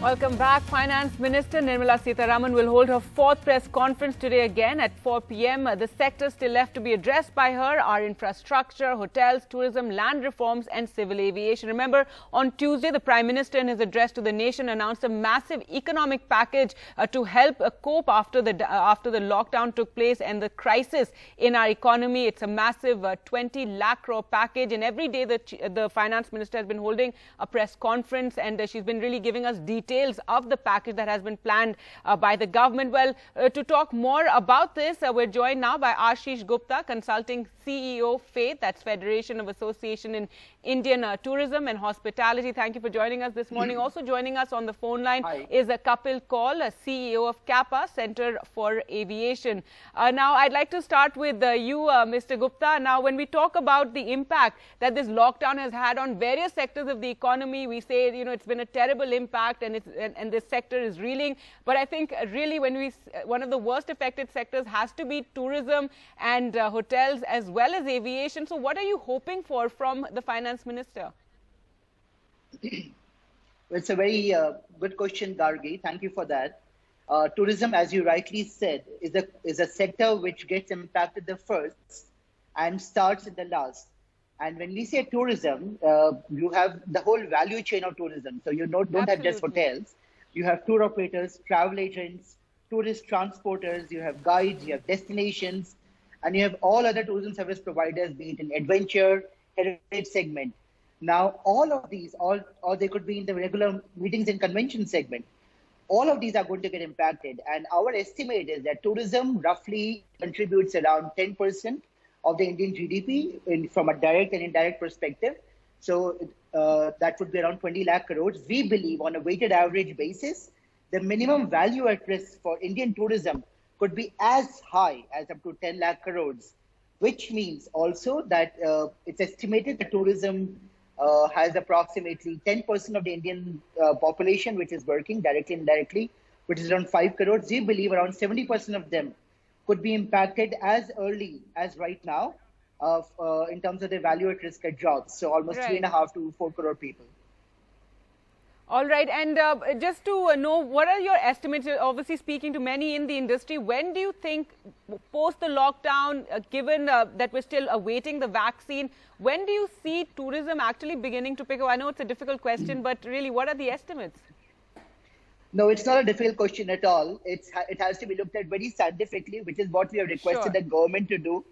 Welcome back. Finance Minister Nirmala Sitharaman will hold her fourth press conference today again at 4 p.m. The sectors still left to be addressed by her are infrastructure, hotels, tourism, land reforms and civil aviation. Remember, on Tuesday, the Prime Minister in his address to the nation announced a massive economic package to help cope after the lockdown took place and the crisis in our economy. It's a massive 20 lakh crore package, and every day the Finance Minister has been holding a press conference, and she's been really giving us details of the package that has been planned by the government. Well, to talk more about this, we're joined now by Ashish Gupta, Consulting CEO, FAITH, that's Federation of Association in Indian Tourism and Hospitality. Thank you for joining us this morning. Also joining us on the phone line is Kapil Kaul, CEO of CAPA, Center for Aviation. Now, I'd like to start with you, Mr. Gupta. Now, when we talk about the impact that this lockdown has had on various sectors of the economy, we say, it's been a terrible impact and this sector is reeling. But I think really one of the worst affected sectors has to be tourism and hotels as well as aviation. So what are you hoping for from the Finance Minister? It's a very good question, Gargi. Thank you for that. Tourism, as you rightly said, is a sector which gets impacted the first and starts at the last. And when we say tourism, you have the whole value chain of tourism. So you don't have just hotels. You have tour operators, travel agents, tourist transporters, you have guides, you have destinations, and you have all other tourism service providers, be it in adventure, heritage segment. Now, all of these, or they could be in the regular meetings and convention segment, all of these are going to get impacted. And our estimate is that tourism roughly contributes around 10% of the Indian GDP from a direct and indirect perspective. So that would be around 20 lakh crores. We believe on a weighted average basis, the minimum value at risk for Indian tourism could be as high as up to 10 lakh crores, which means also that it's estimated that tourism has approximately 10% of the Indian population, which is working directly and indirectly, which is around 5 crores. We believe around 70% of them could be impacted as early as right now in terms of the value at risk at jobs. So almost 3.5 to 4 crore people. All right. And just to know, what are your estimates? You're obviously speaking to many in the industry. When do you think, post the lockdown, given that we're still awaiting the vaccine, when do you see tourism actually beginning to pick up? I know it's a difficult question, but really, what are the estimates? No, it's not a difficult question at all. It has to be looked at very scientifically, which is what we have requested the government to do.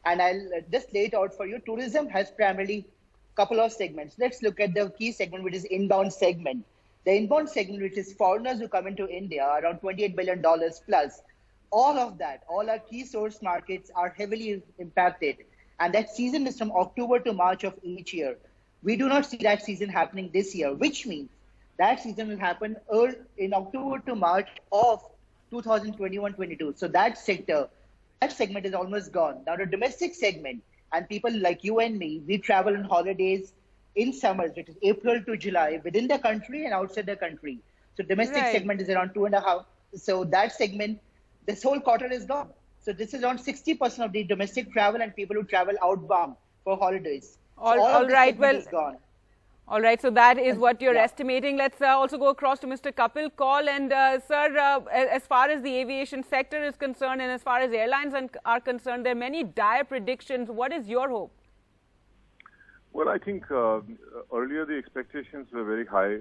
And I'll just lay it out for you. Tourism has primarily a couple of segments. Let's look at the key segment, which is inbound segment. The inbound segment, which is foreigners who come into India, around $28 billion plus. All of that, all our key source markets are heavily impacted. And that season is from October to March of each year. We do not see that season happening this year, which means that season will happen in October to March of 2021-22. So that segment is almost gone. Now the domestic segment, and people like you and me, we travel on holidays in summers, which is April to July, within the country and outside the country. So domestic segment is around 2.5. So that segment, this whole quarter is gone. So this is around 60% of the domestic travel and people who travel outbound for holidays. All right. Well, is gone. All right, so that is what you're estimating. Let's also go across to Mr. Kapil Kaul. And sir, as far as the aviation sector is concerned and as far as airlines are concerned, there are many dire predictions. What is your hope? Well, I think earlier the expectations were very high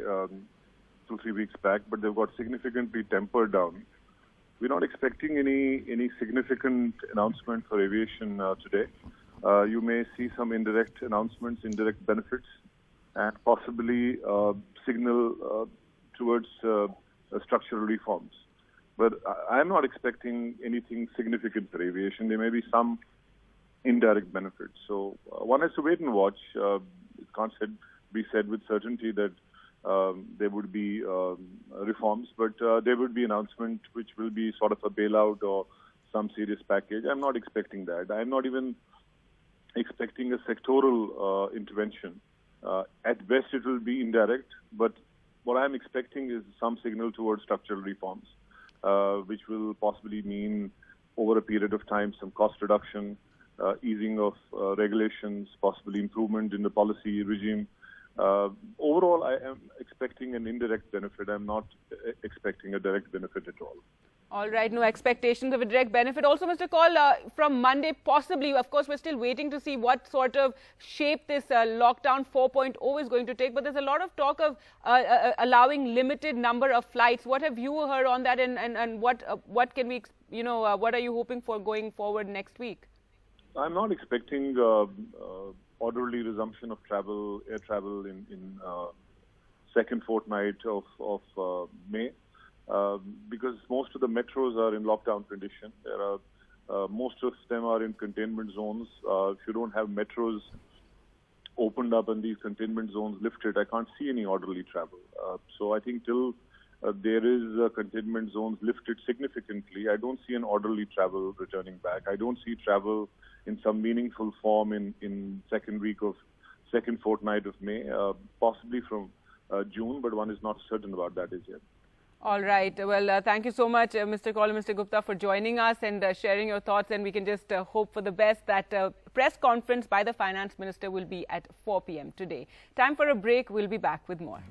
2-3 weeks back, but they've got significantly tempered down. We're not expecting any significant announcement for aviation today. You may see some indirect announcements, indirect benefits, and possibly signal towards structural reforms. But I'm not expecting anything significant for aviation. There may be some indirect benefits. So one has to wait and watch. It can't be said with certainty that there would be reforms, but there would be announcement which will be sort of a bailout or some serious package. I'm not expecting that. I'm not even expecting a sectoral intervention. At best, it will be indirect, but what I'm expecting is some signal towards structural reforms, which will possibly mean over a period of time some cost reduction, easing of regulations, possibly improvement in the policy regime, Overall, I am expecting an indirect benefit. I'm not expecting a direct benefit at all. All right, no expectations of a direct benefit. Also, Mr. Kaul, from Monday, possibly, of course, we're still waiting to see what sort of shape this lockdown 4.0 is going to take. But there's a lot of talk of allowing limited number of flights. What have you heard on that, and what can we, what are you hoping for going forward next week? I'm not expecting orderly resumption of travel, air travel in second fortnight of May. Because most of the metros are in lockdown condition. There are most of them are in containment zones. If you don't have metros opened up and these containment zones lifted, I can't see any orderly travel. So I think till there is containment zones lifted significantly, I don't see an orderly travel returning back. I don't see travel in some meaningful form in second fortnight of May, possibly from June, but one is not certain about that as yet. All right. Well, thank you so much, Mr. Kaul and Mr. Gupta, for joining us and sharing your thoughts. And we can just hope for the best that press conference by the Finance Minister will be at 4 p.m. today. Time for a break. We'll be back with more.